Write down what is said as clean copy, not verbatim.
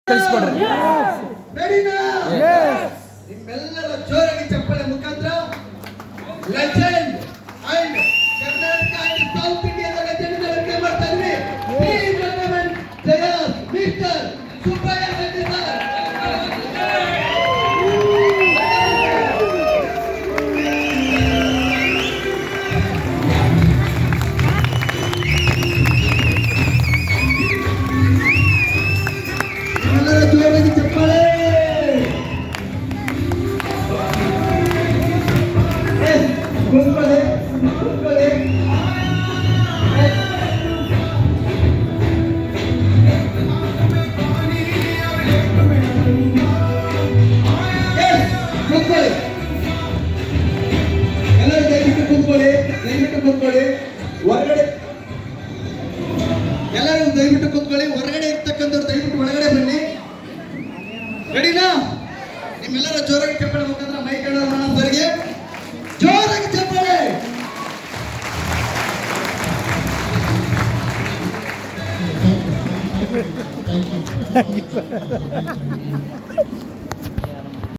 ಕಳಿಸ್ಕೊಡ್ರಿ. ನಿಮ್ಮೆಲ್ಲರ ಜೋರಾಗಿ ಚಪ್ಪಳೆ ಮುಖಾಂತರ legend and Karnataka and south ಇಂಡಿಯಾದ ಲೆಜೆಂಡ್ ಗಳಿಗೆ ಮಾಡ್ತಾ ಇದ್ವಿ. Please welcome player mister Subbaiah Reddy sir. ನಿಮ್ಮೆಲ್ಲರ ಜೋರಾಗಿ ಚಪ್ಪಳೆ. ಕೂತ್ಕೊಳ್ಳಿ ಕೂತ್ಕೊಳ್ಳಿ. ಕೂತ್ಕೊಳ್ಳಿ ಎಲ್ಲರೂ ದಯವಿಟ್ಟು ಕೂತ್ಕೊಳ್ಳಿ, ದಯವಿಟ್ಟು ಕೂತ್ಕೊಳ್ಳಿ. ಹೊರಗಡೆ ಎಲ್ಲರೂ ದಯವಿಟ್ಟು ಕೂತ್ಕೊಳ್ಳಿ. ಹೊರಗಡೆ ಇರ್ತಕ್ಕಂಥವ್ರು ದಯವಿಟ್ಟು ಒಳಗಡೆ ಬನ್ನಿ. ರೆಡಿನಾ? ನಿಮ್ಮೆಲ್ಲರ ಜೋರಾಗಿ ಚಪ್ಪಳೆ ಮುಖಾಂತರ ಮೈಕ್ ಸರ್ಗೆ ಜೋರಾಗಿ ಚಪ್ಪಾಳೆ. Thank you.